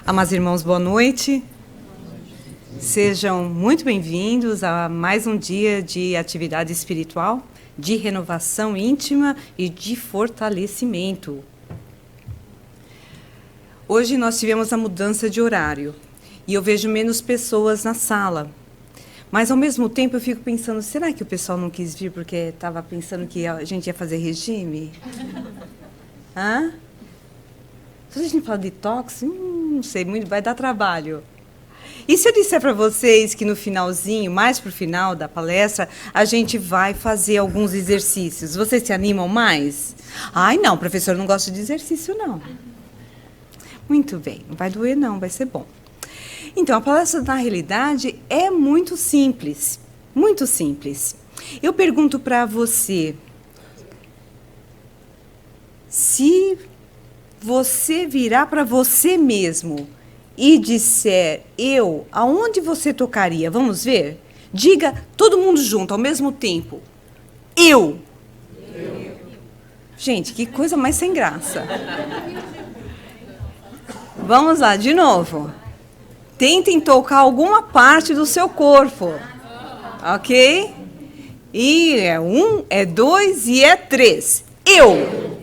Amados irmãos, boa noite. Sejam muito bem-vindos a mais um dia de atividade espiritual, de renovação íntima e de fortalecimento. Hoje nós tivemos a mudança de horário e eu vejo menos pessoas na sala. Mas, ao mesmo tempo, eu fico pensando, será que o pessoal não quis vir porque estava pensando que a gente ia fazer regime? Hã? Se a gente fala de detox, não sei, muito, vai dar trabalho. E se eu disser para vocês que no finalzinho, mais para o final da palestra, a gente vai fazer alguns exercícios? Vocês se animam mais? Ai, não, professor, não gosto de exercício, não. Muito bem, não vai doer, não, vai ser bom. Então, a palestra, na realidade, é muito simples. Muito simples. Eu pergunto para você, se você virar para você mesmo e disser eu, aonde você tocaria? Vamos ver? Diga todo mundo junto, ao mesmo tempo. Eu. Gente, que coisa mais sem graça. Vamos lá, de novo. Tentem tocar alguma parte do seu corpo. Ok? E é 1, é 2 e é 3. Eu.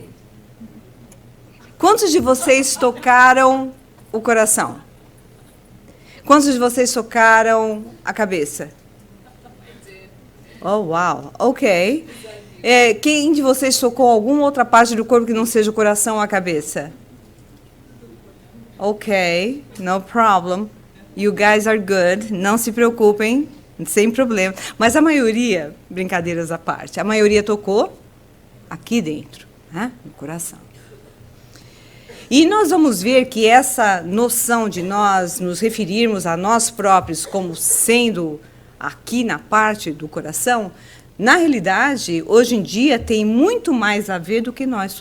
Quantos de vocês tocaram o coração? Quantos de vocês tocaram a cabeça? Oh, uau. Ok. Quem de vocês tocou alguma outra parte do corpo que não seja o coração ou a cabeça? Ok, no problem. You guys are good. Não se preocupem, sem problema. Mas a maioria, brincadeiras à parte, a maioria tocou aqui dentro, né? No coração. E nós vamos ver que essa noção de nós nos referirmos a nós próprios como sendo aqui na parte do coração, na realidade, hoje em dia, tem muito mais a ver do que nós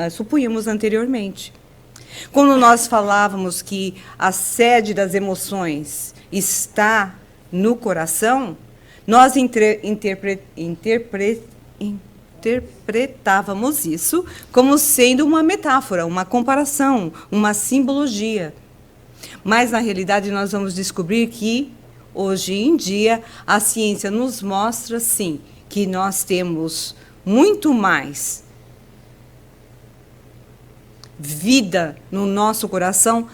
supunhamos anteriormente. Quando nós falávamos que a sede das emoções está no coração, nós interpretávamos isso como sendo uma metáfora, uma comparação, uma simbologia. Mas, na realidade, nós vamos descobrir que, hoje em dia, a ciência nos mostra, sim, que nós temos muito mais vida no nosso coração,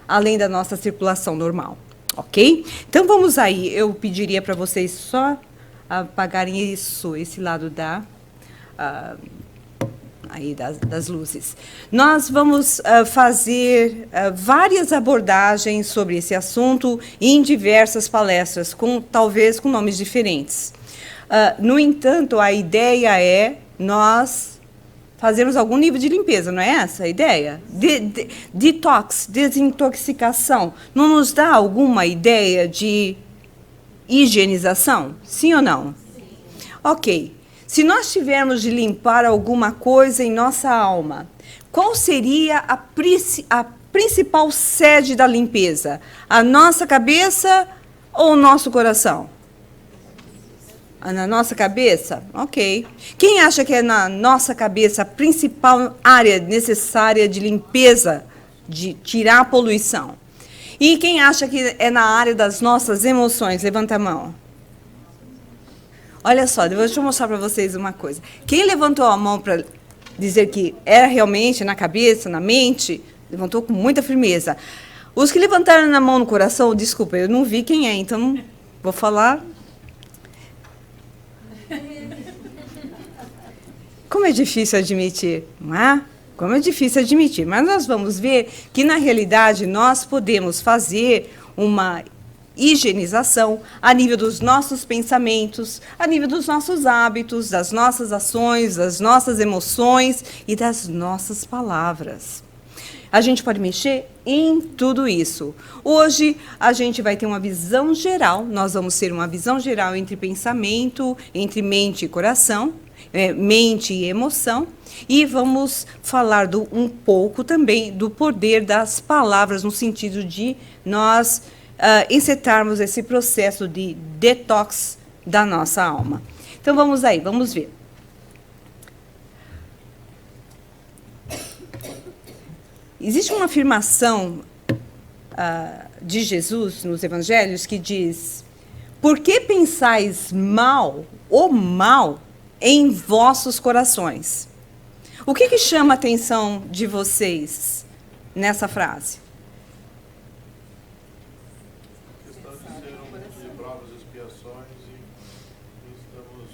além da nossa circulação normal. Ok? Então, vamos aí. Eu pediria para vocês só apagarem esse lado das luzes. Nós vamos fazer várias abordagens sobre esse assunto em diversas palestras, talvez com nomes diferentes. No entanto, a ideia é nós fazermos algum nível de limpeza, não é essa a ideia? Detox, desintoxicação. Não nos dá alguma ideia de higienização? Sim ou não? Sim. Ok. Se nós tivermos de limpar alguma coisa em nossa alma, qual seria a principal sede da limpeza? A nossa cabeça ou o nosso coração? Na nossa cabeça? Ok. Quem acha que é na nossa cabeça a principal área necessária de limpeza, de tirar a poluição? E quem acha que é na área das nossas emoções? Levanta a mão. Olha só, deixa eu mostrar para vocês uma coisa. Quem levantou a mão para dizer que era realmente na cabeça, na mente, levantou com muita firmeza. Os que levantaram a mão no coração, desculpa, eu não vi quem é, então vou falar. Como é difícil admitir, não é? Como é difícil admitir. Mas nós vamos ver que, na realidade, nós podemos fazer uma higienização a nível dos nossos pensamentos, a nível dos nossos hábitos, das nossas ações, das nossas emoções e das nossas palavras. A gente pode mexer em tudo isso. Hoje, a gente vai ter uma visão geral, nós vamos ter uma visão geral entre pensamento, entre mente e coração, mente e emoção, e vamos falar um pouco também do poder das palavras, no sentido de nós encetarmos esse processo de detox da nossa alma. Então, vamos aí, vamos ver. existe uma afirmação de Jesus nos evangelhos que diz: por que pensais mal, o mal, em vossos corações? O que chama a atenção de vocês nessa frase? Estamos de provas e expiações e estamos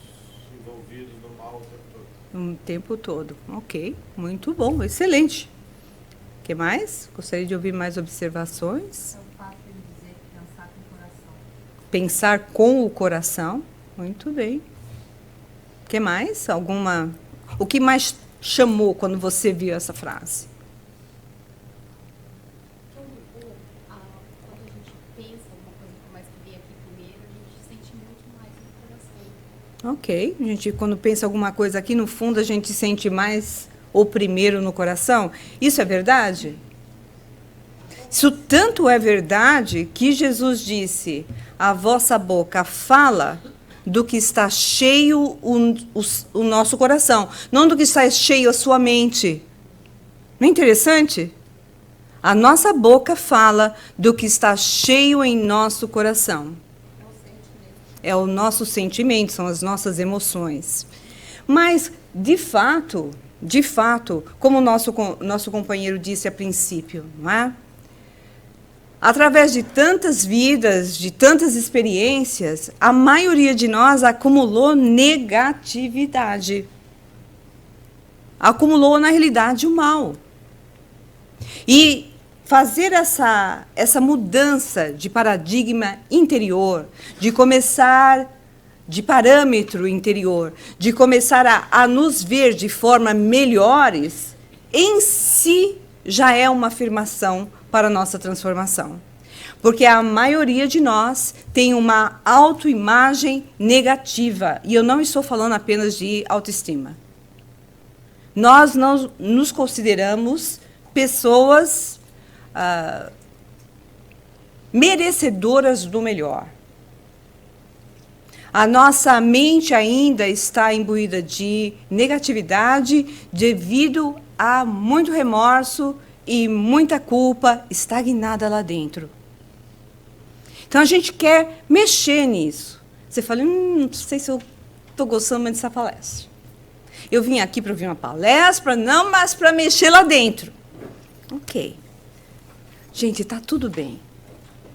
envolvidos no mal o tempo todo. O tempo todo. Ok, muito bom, excelente. O que mais? Gostaria de ouvir mais observações. É o fato de dizer pensar com o coração. Pensar com o coração. Muito bem. O que mais? O que mais chamou quando você viu essa frase? Quando a gente pensa alguma coisa, por mais que venha aqui primeiro, a gente sente muito mais no coração. Ok. A gente, quando pensa alguma coisa aqui no fundo, a gente sente mais o primeiro no coração. Isso é verdade? Isso tanto é verdade que Jesus disse: a vossa boca fala do que está cheio o nosso coração, não do que está cheio a sua mente. Não é interessante? A nossa boca fala do que está cheio em nosso coração. É o nosso sentimento, são as nossas emoções. Mas, de fato, como o nosso companheiro disse a princípio, não é? Através de tantas vidas, de tantas experiências, a maioria de nós acumulou negatividade. Acumulou, na realidade, o mal. E fazer essa mudança de paradigma interior, de começar de parâmetro interior, de começar a nos ver de forma melhores, em si já é uma afirmação para a nossa transformação. Porque a maioria de nós tem uma autoimagem negativa. E eu não estou falando apenas de autoestima. Nós não nos consideramos pessoas merecedoras do melhor. A nossa mente ainda está imbuída de negatividade devido a muito remorso e muita culpa estagnada lá dentro. Então, a gente quer mexer nisso. Você fala, não sei se eu estou gostando muito dessa palestra. Eu vim aqui para ouvir uma palestra, não, mas para mexer lá dentro. Ok. Gente, está tudo bem.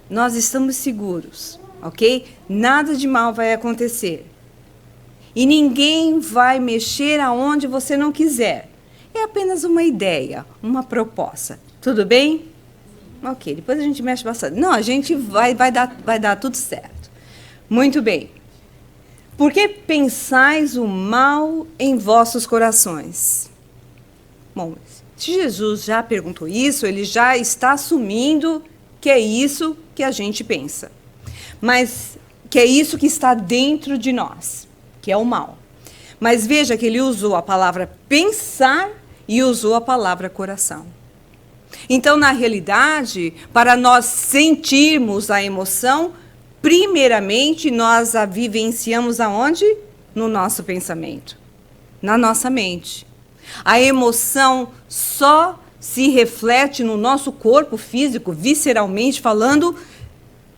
Nós estamos seguros, ok? Nada de mal vai acontecer. E ninguém vai mexer aonde você não quiser. É apenas uma ideia, uma proposta. Tudo bem? Ok, depois a gente mexe bastante. Não, a gente vai dar tudo certo. Muito bem. Por que pensais o mal em vossos corações? Bom, se Jesus já perguntou isso, ele já está assumindo que é isso que a gente pensa. Mas que é isso que está dentro de nós, que é o mal. Mas veja que ele usou a palavra pensar e usou a palavra coração. Então, na realidade, para nós sentirmos a emoção, primeiramente nós a vivenciamos aonde? No nosso pensamento, na nossa mente. A emoção só se reflete no nosso corpo físico, visceralmente falando,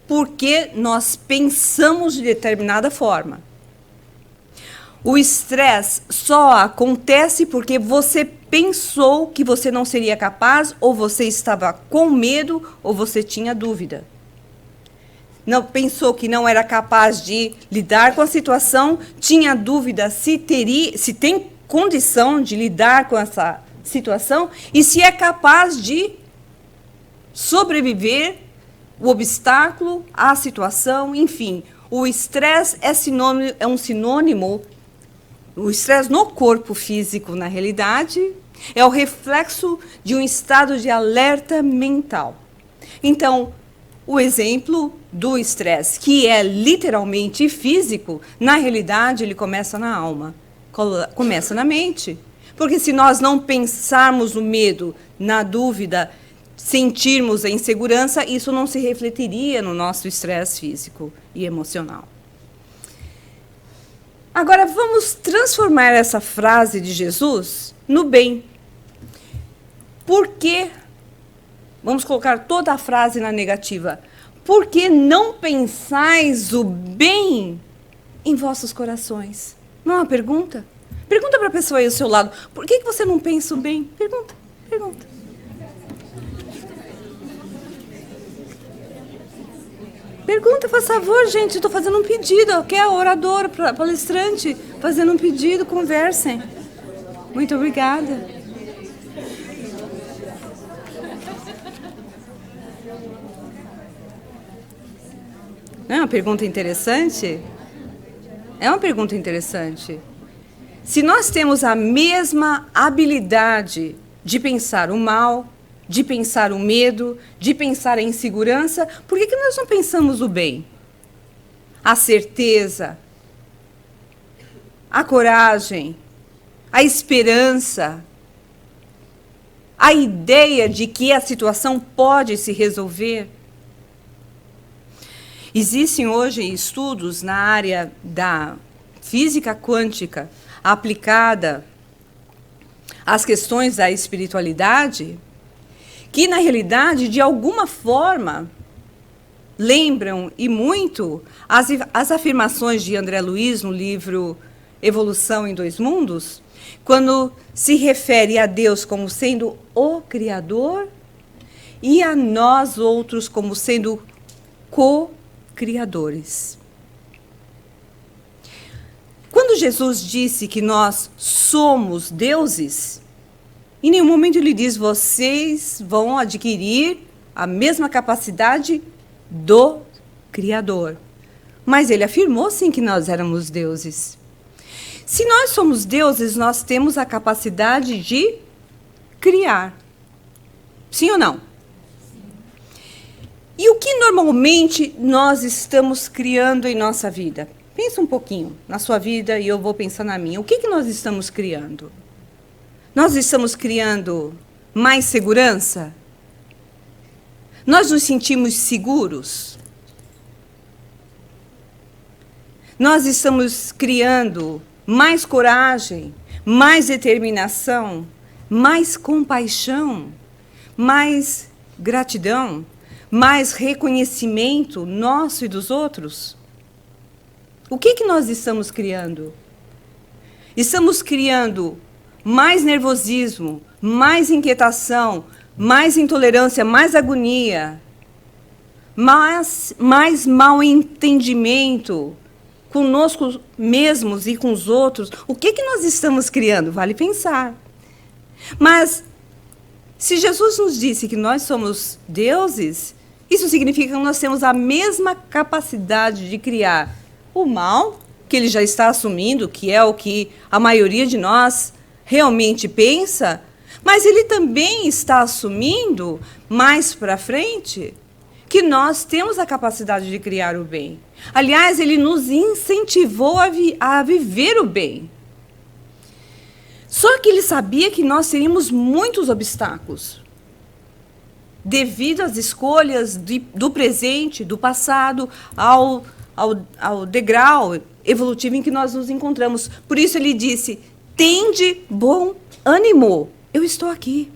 porque nós pensamos de determinada forma. O estresse só acontece porque você pensou que você não seria capaz, ou você estava com medo, ou você tinha dúvida. Não pensou que não era capaz de lidar com a situação, tinha dúvida se tem condição de lidar com essa situação e se é capaz de sobreviver o obstáculo, a situação, enfim. O estresse é um sinônimo. O estresse no corpo físico, na realidade, é o reflexo de um estado de alerta mental. Então, o exemplo do estresse, que é literalmente físico, na realidade, ele começa na alma, começa na mente. Porque se nós não pensarmos no medo, na dúvida, sentirmos a insegurança, isso não se refletiria no nosso estresse físico e emocional. Agora, vamos transformar essa frase de Jesus no bem. Por que Vamos colocar toda a frase na negativa. Por que não pensais o bem em vossos corações? Não é uma pergunta? Pergunta para a pessoa aí ao seu lado. Por que você não pensa o bem? Pergunta, pergunta. Pergunta, por favor, gente. Estou fazendo um pedido. Quer orador, palestrante? Fazendo um pedido, conversem. Muito obrigada. Não é uma pergunta interessante? É uma pergunta interessante. Se nós temos a mesma habilidade de pensar o mal, de pensar o medo, de pensar a insegurança, por que nós não pensamos o bem? A certeza, a coragem, a esperança, a ideia de que a situação pode se resolver. Existem hoje estudos na área da física quântica aplicada às questões da espiritualidade, que, na realidade, de alguma forma, lembram e muito as afirmações de André Luiz no livro Evolução em Dois Mundos, quando se refere a Deus como sendo o Criador e a nós outros como sendo co-criadores. Quando Jesus disse que nós somos deuses, em nenhum momento ele diz, vocês vão adquirir a mesma capacidade do Criador. Mas ele afirmou, sim, que nós éramos deuses. Se nós somos deuses, nós temos a capacidade de criar. Sim ou não? E o que normalmente nós estamos criando em nossa vida? Pensa um pouquinho na sua vida e eu vou pensar na minha. O que nós estamos criando? Nós estamos criando mais segurança? Nós nos sentimos seguros? Nós estamos criando mais coragem, mais determinação, mais compaixão, mais gratidão, mais reconhecimento nosso e dos outros? O que nós estamos criando? Estamos criando mais nervosismo, mais inquietação, mais intolerância, mais agonia, mais mal entendimento conosco mesmos e com os outros. O que nós estamos criando? Vale pensar. Mas, se Jesus nos disse que nós somos deuses, isso significa que nós temos a mesma capacidade de criar o mal, que ele já está assumindo, que é o que a maioria de nós realmente pensa, mas ele também está assumindo, mais para frente, que nós temos a capacidade de criar o bem. Aliás, ele nos incentivou a viver o bem. Só que ele sabia que nós teríamos muitos obstáculos, devido às escolhas do presente, do passado, ao degrau evolutivo em que nós nos encontramos. Por isso ele disse, tende bom ânimo. Eu estou aqui.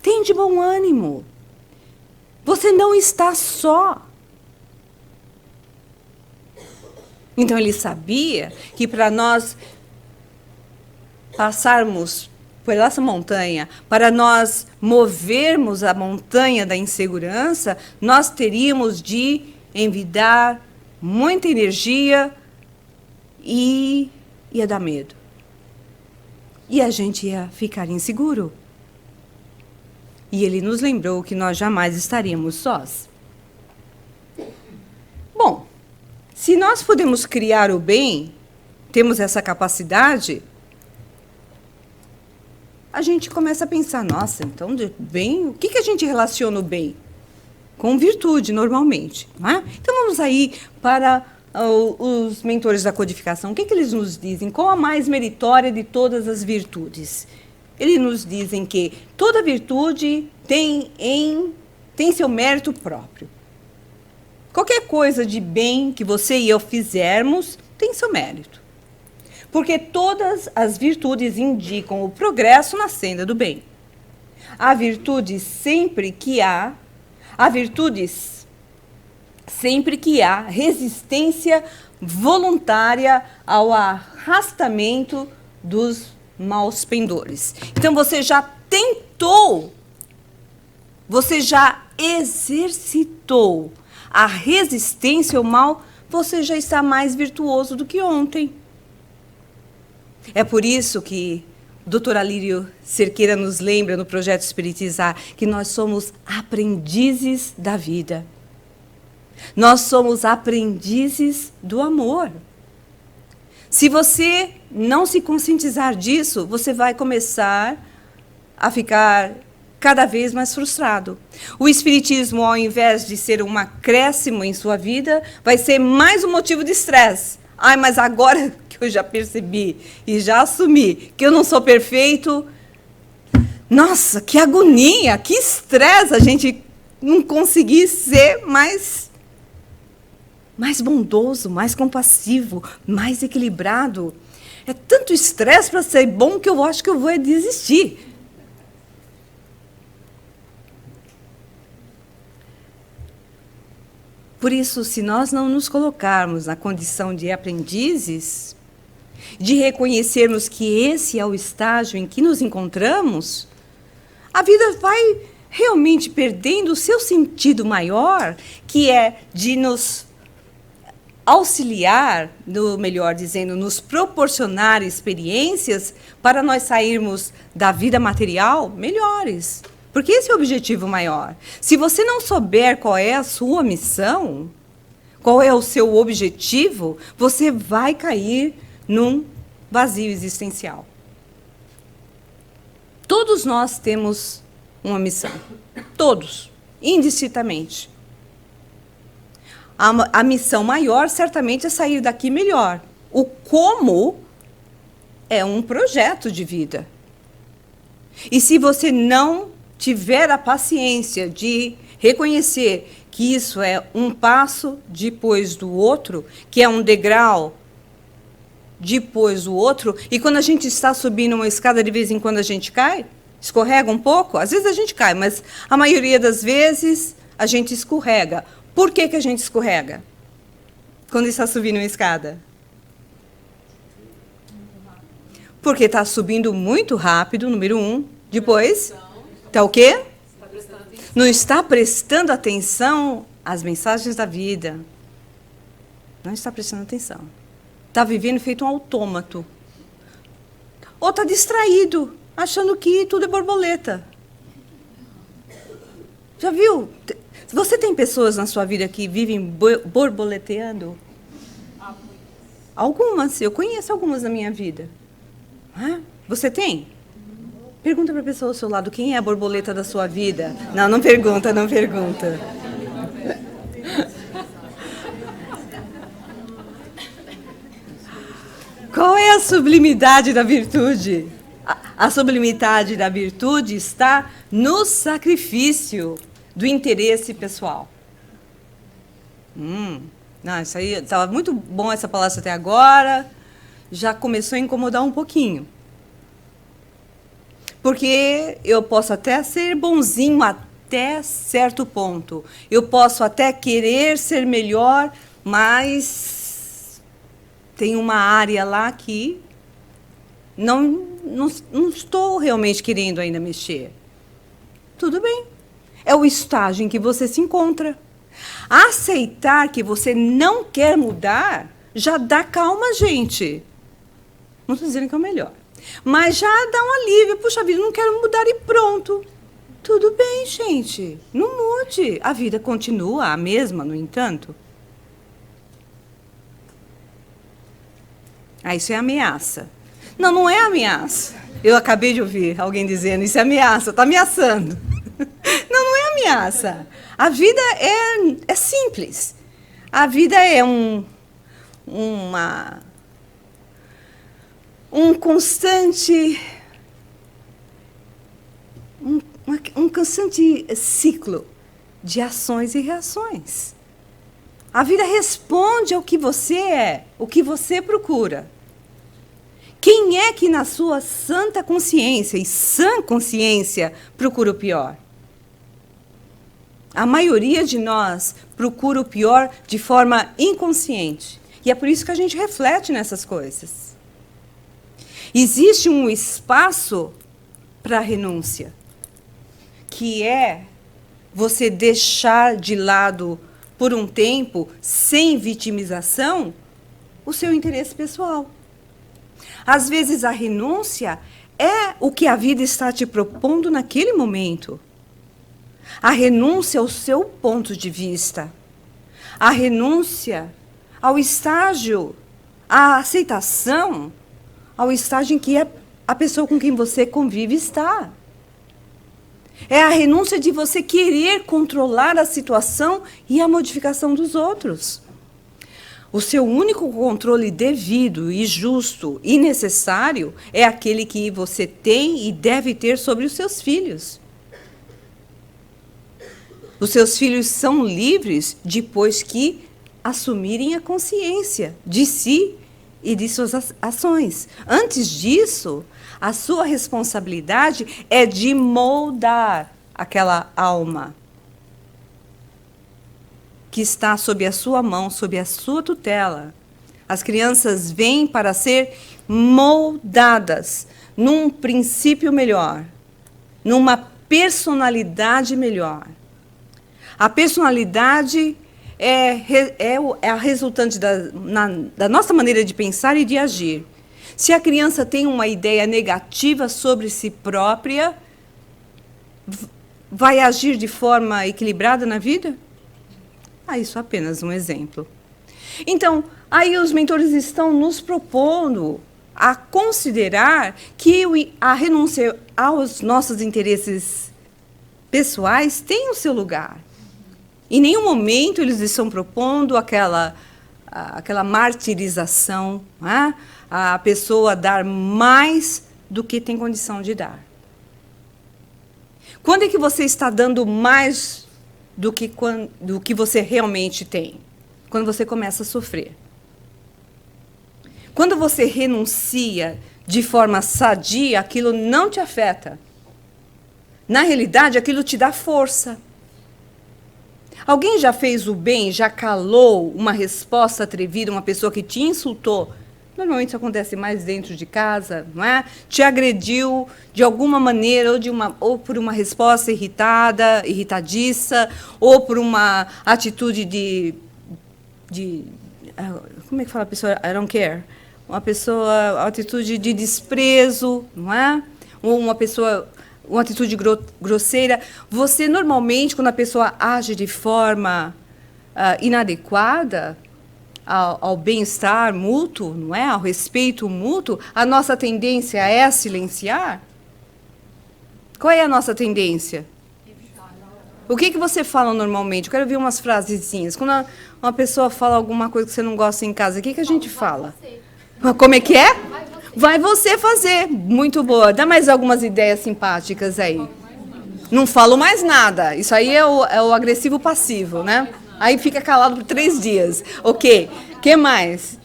Tende bom ânimo. Você não está só. Então ele sabia que para nós passarmos por essa montanha, para nós movermos a montanha da insegurança, nós teríamos de envidar muita energia e ia dar medo. E a gente ia ficar inseguro. E ele nos lembrou que nós jamais estaríamos sós. Bom, se nós podemos criar o bem, temos essa capacidade, a gente começa a pensar, nossa, então, bem, o que a gente relaciona o bem? Com virtude, normalmente. Não é? Então, vamos aí para os mentores da codificação. O que eles nos dizem? Qual a mais meritória de todas as virtudes? Eles nos dizem que toda virtude tem seu mérito próprio. Qualquer coisa de bem que você e eu fizermos tem seu mérito. Porque todas as virtudes indicam o progresso na senda do bem. Há virtudes sempre que há resistência voluntária ao arrastamento dos maus pendores. Então, você já tentou, você já exercitou a resistência ao mal, você já está mais virtuoso do que ontem. É por isso que o Dr. Alírio Cerqueira nos lembra no Projeto Espiritizar que nós somos aprendizes da vida. Nós somos aprendizes do amor. Se você não se conscientizar disso, você vai começar a ficar cada vez mais frustrado. O Espiritismo, ao invés de ser um acréscimo em sua vida, vai ser mais um motivo de estresse. Ai, mas agora que eu já percebi e já assumi que eu não sou perfeito, nossa, que agonia, que estresse a gente não conseguir ser mais bondoso, mais compassivo, mais equilibrado. É tanto estresse para ser bom que eu acho que eu vou desistir. Por isso, se nós não nos colocarmos na condição de aprendizes, de reconhecermos que esse é o estágio em que nos encontramos, a vida vai realmente perdendo o seu sentido maior, que é de nos auxiliar, melhor dizendo, nos proporcionar experiências para nós sairmos da vida material melhores. Porque esse é o objetivo maior. Se você não souber qual é a sua missão, qual é o seu objetivo, você vai cair num vazio existencial. Todos nós temos uma missão. Todos, indistintamente. A missão maior, certamente, é sair daqui melhor. O como é um projeto de vida. E se você não tiver a paciência de reconhecer que isso é um passo depois do outro, que é um degrau depois do outro, e quando a gente está subindo uma escada, de vez em quando a gente cai, escorrega um pouco, às vezes a gente cai, mas a maioria das vezes a gente escorrega. Por que a gente escorrega quando está subindo uma escada? Porque está subindo muito rápido, número 1. Depois, está o quê? Não está prestando atenção às mensagens da vida. Não está prestando atenção. Está vivendo feito um autômato. Ou está distraído, achando que tudo é borboleta. Já viu? Você tem pessoas na sua vida que vivem borboleteando? Algumas. Eu conheço algumas na minha vida. Você tem? Pergunta para a pessoa ao seu lado, quem é a borboleta da sua vida? Não, não pergunta, não pergunta. Qual é a sublimidade da virtude? A sublimidade da virtude está no sacrifício do interesse pessoal. Não, isso aí estava muito bom essa palestra até agora. Já começou a incomodar um pouquinho. Porque eu posso até ser bonzinho até certo ponto. Eu posso até querer ser melhor, mas tem uma área lá que não estou realmente querendo ainda mexer. Tudo bem. É o estágio em que você se encontra. Aceitar que você não quer mudar já dá calma, gente. Não estou dizendo que é o melhor. Mas já dá um alívio. Puxa vida, não quero mudar e pronto. Tudo bem, gente. Não mude. A vida continua a mesma, no entanto. Isso é ameaça. Não, não é ameaça. Eu acabei de ouvir alguém dizendo, isso é ameaça, está ameaçando. Não é ameaça. A vida é simples. A vida é um constante ciclo de ações e reações. A vida responde ao que você é, o que você procura. Quem é que, na sua santa consciência e sã consciência, procura o pior? A maioria de nós procura o pior de forma inconsciente. E é por isso que a gente reflete nessas coisas. Existe um espaço para a renúncia, que é você deixar de lado, por um tempo, sem vitimização, o seu interesse pessoal. Às vezes, a renúncia é o que a vida está te propondo naquele momento. A renúncia ao seu ponto de vista. A renúncia ao estágio, à aceitação, ao estágio em que a pessoa com quem você convive está. É a renúncia de você querer controlar a situação e a modificação dos outros. O seu único controle devido e justo e necessário é aquele que você tem e deve ter sobre os seus filhos. Os seus filhos são livres depois que assumirem a consciência de si e de suas ações. Antes disso, a sua responsabilidade é de moldar aquela alma que está sob a sua mão, sob a sua tutela. As crianças vêm para ser moldadas num princípio melhor, numa personalidade melhor. A personalidade é a resultante da nossa maneira de pensar e de agir. Se a criança tem uma ideia negativa sobre si própria, vai agir de forma equilibrada na vida? Isso é apenas um exemplo. Então, aí os mentores estão nos propondo a considerar que a renúncia aos nossos interesses pessoais tem o seu lugar. Em nenhum momento eles estão propondo aquela martirização, né? A pessoa dar mais do que tem condição de dar. Quando é que você está dando mais do que você realmente tem? Quando você começa a sofrer. Quando você renuncia de forma sadia, aquilo não te afeta. Na realidade, aquilo te dá força. Alguém já fez o bem, já calou uma resposta atrevida, uma pessoa que te insultou? Normalmente isso acontece mais dentro de casa, não é? Te agrediu de alguma maneira, ou por uma resposta irritadiça, ou por uma atitude como é que fala a pessoa? I don't care. Uma atitude de desprezo, não é? Ou uma atitude grosseira. Você, normalmente, quando a pessoa age de forma inadequada ao bem-estar mútuo, não é? Ao respeito mútuo, a nossa tendência é silenciar? Qual é a nossa tendência? O que você fala normalmente? Eu quero ouvir umas frasezinhas. Quando uma pessoa fala alguma coisa que você não gosta em casa, o que a gente fala? Como é que é? Vai você fazer. Muito boa. Dá mais algumas ideias simpáticas aí. Não falo mais nada. Isso aí é o agressivo passivo, né? Aí fica calado por 3 dias. Ok. O que mais?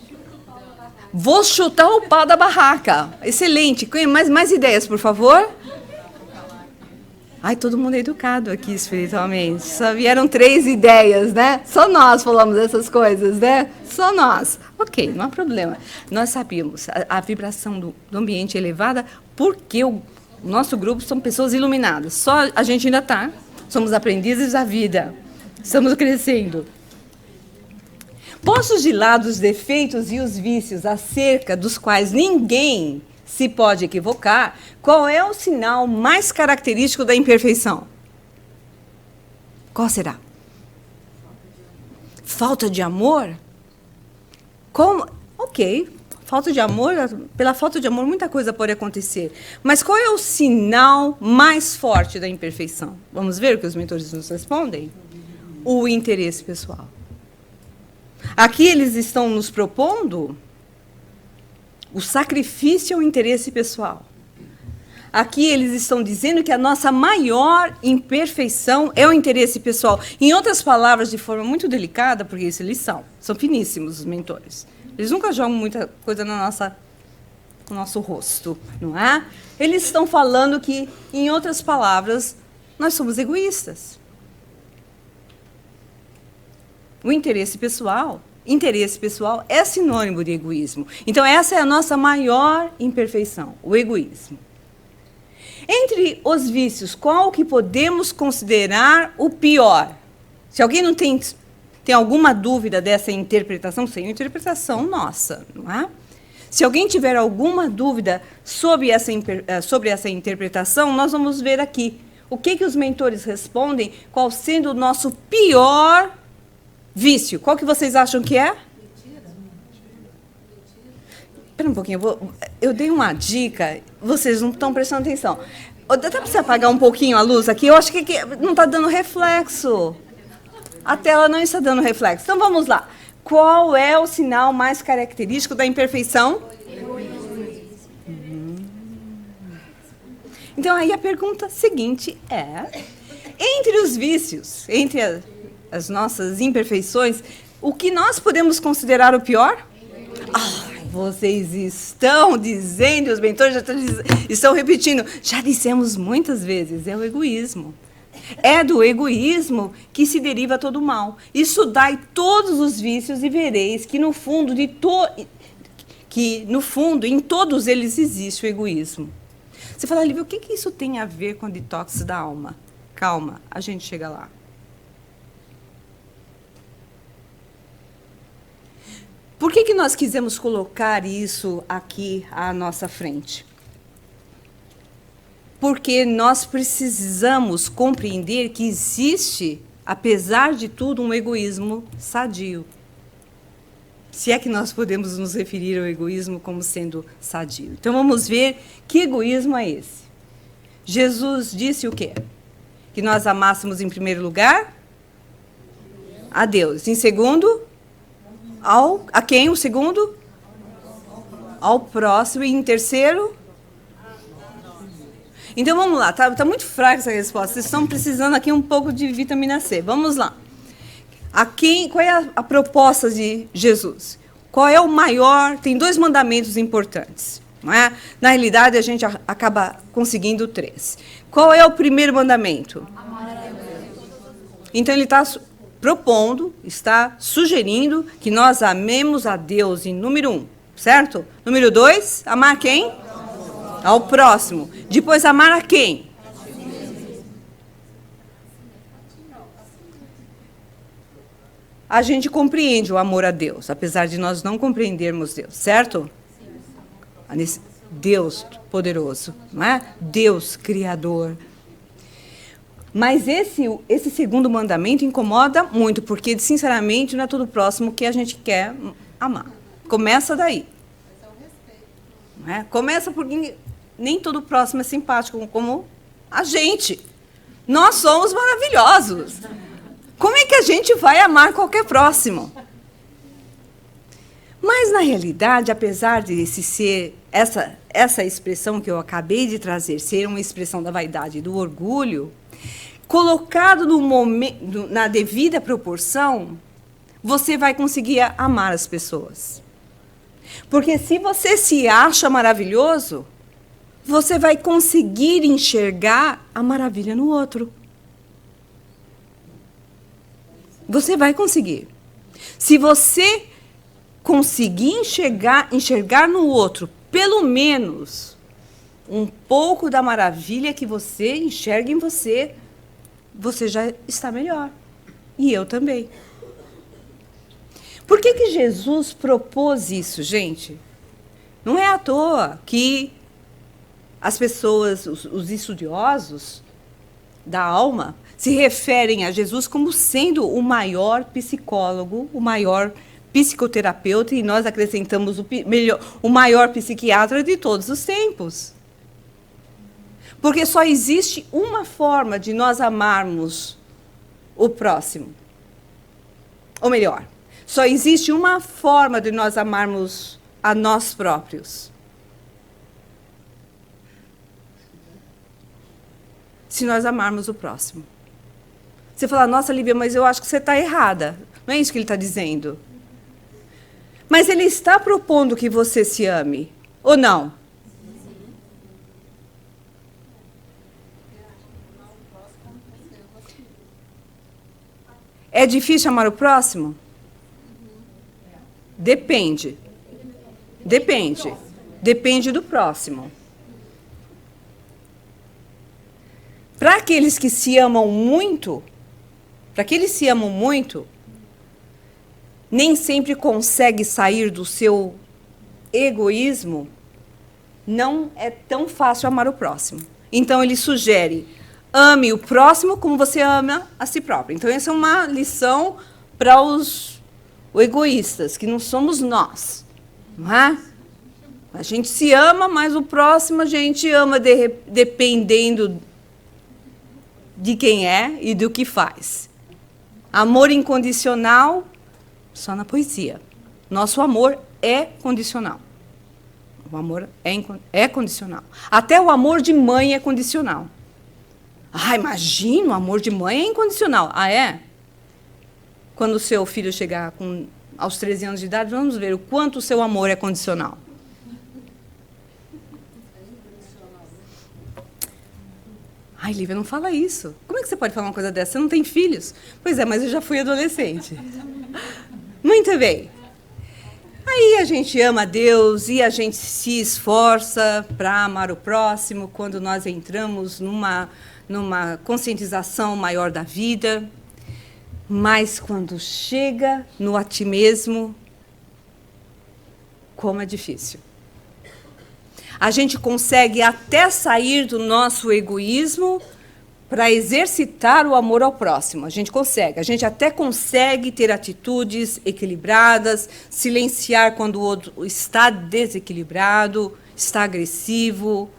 Vou chutar o pau da barraca. Excelente. Mais ideias, por favor? Todo mundo é educado aqui espiritualmente. Só vieram 3 ideias, né? Só nós falamos essas coisas, né? Só nós. Ok, não há problema. Nós sabíamos a vibração do ambiente elevada porque o nosso grupo são pessoas iluminadas. Só a gente ainda está. Somos aprendizes da vida. Estamos crescendo. Posto de lado os defeitos e os vícios acerca dos quais ninguém se pode equivocar, qual é o sinal mais característico da imperfeição? Qual será? Falta de amor? Ok, falta de amor, pela falta de amor muita coisa pode acontecer. Mas qual é o sinal mais forte da imperfeição? Vamos ver o que os mentores nos respondem? O interesse pessoal. Aqui eles estão nos propondo o sacrifício ao interesse pessoal. Aqui eles estão dizendo que a nossa maior imperfeição é o interesse pessoal. Em outras palavras, de forma muito delicada, porque isso eles são finíssimos, os mentores. Eles nunca jogam muita coisa na nossa o nosso rosto, não é? Eles estão falando que, em outras palavras, nós somos egoístas. O interesse pessoal é sinônimo de egoísmo. Então, essa é a nossa maior imperfeição, o egoísmo. Entre os vícios, qual que podemos considerar o pior? Se alguém não tem alguma dúvida dessa interpretação, sem interpretação nossa, não é? Se alguém tiver alguma dúvida sobre essa interpretação, nós vamos ver aqui o que os mentores respondem, qual sendo o nosso pior vício. Qual que vocês acham que é? Espera um pouquinho, eu dei uma dica, vocês não estão prestando atenção. Dá para você apagar um pouquinho a luz aqui? Eu acho que não está dando reflexo. A tela não está dando reflexo. Então, vamos lá. Qual é o sinal mais característico da imperfeição? Então, aí a pergunta seguinte é, entre os vícios, entre as nossas imperfeições, o que nós podemos considerar o pior? Vocês estão dizendo, os mentores já estão repetindo, já dissemos muitas vezes, é o egoísmo. É do egoísmo que se deriva todo o mal. Estudai todos os vícios e vereis que, no fundo, em todos eles existe o egoísmo. Você fala, Lívia, o que isso tem a ver com o detox da alma? Calma, a gente chega lá. Por que nós quisemos colocar isso aqui à nossa frente? Porque nós precisamos compreender que existe, apesar de tudo, um egoísmo sadio. Se é que nós podemos nos referir ao egoísmo como sendo sadio. Então, vamos ver que egoísmo é esse. Jesus disse o quê? Que nós amássemos, em primeiro lugar, a Deus. Em segundo, a quem? O segundo? Ao próximo. E em terceiro? Então, vamos lá. Tá muito fraca essa resposta. Vocês estão precisando aqui um pouco de vitamina C. Vamos lá. Qual é a proposta de Jesus? Qual é o maior? Tem 2 mandamentos importantes. Não é? Na realidade, a gente acaba conseguindo 3. Qual é o primeiro mandamento? Amar a Deus. Então, ele está propondo, está sugerindo que nós amemos a Deus em número 1, certo? Número 2, amar quem? Ao próximo. Depois, amar a quem? A gente compreende o amor a Deus, apesar de nós não compreendermos Deus, certo? Deus poderoso, não é? Deus criador. Mas esse segundo mandamento incomoda muito, porque, sinceramente, não é todo próximo que a gente quer amar. Começa daí. Não é? Começa porque nem todo próximo é simpático como a gente. Nós somos maravilhosos. Como é que a gente vai amar qualquer próximo? Mas, na realidade, apesar de ser essa expressão que eu acabei de trazer, ser uma expressão da vaidade e do orgulho, colocado na devida proporção, você vai conseguir amar as pessoas. Porque se você se acha maravilhoso, você vai conseguir enxergar a maravilha no outro. Você vai conseguir. Se você conseguir enxergar no outro, pelo menos, um pouco da maravilha que você enxerga em você, você já está melhor. E eu também. Por que Jesus propôs isso, gente? Não é à toa que as pessoas, os estudiosos da alma, se referem a Jesus como sendo o maior psicólogo, o maior psicoterapeuta, e nós acrescentamos o maior psiquiatra de todos os tempos. Porque só existe uma forma de nós amarmos o próximo. Ou melhor, só existe uma forma de nós amarmos a nós próprios. Se nós amarmos o próximo. Você fala, nossa, Lívia, mas eu acho que você está errada. Não é isso que ele está dizendo. Mas ele está propondo que você se ame. Ou não? É difícil amar o próximo? Depende. Depende. Depende do próximo. Para aqueles que se amam muito, nem sempre consegue sair do seu egoísmo, não é tão fácil amar o próximo. Então, ele sugere, ame o próximo como você ama a si próprio. Então, essa é uma lição para os egoístas, que não somos nós. Não é? A gente se ama, mas o próximo a gente ama dependendo de quem é e do que faz. Amor incondicional, só na poesia. Nosso amor é condicional. O amor é condicional. Até o amor de mãe é condicional. Ah, imagina, o amor de mãe é incondicional. Ah, é? Quando o seu filho chegar aos 13 anos de idade, vamos ver o quanto o seu amor é condicional. Ai, Lívia, não fala isso. Como é que você pode falar uma coisa dessa? Você não tem filhos? Pois é, mas eu já fui adolescente. Muito bem. Aí a gente ama a Deus e a gente se esforça para amar o próximo quando nós entramos numa conscientização maior da vida. Mas quando chega no a ti mesmo, como é difícil. A gente consegue até sair do nosso egoísmo para exercitar o amor ao próximo. A gente consegue. A gente até consegue ter atitudes equilibradas, silenciar quando o outro está desequilibrado, está agressivo.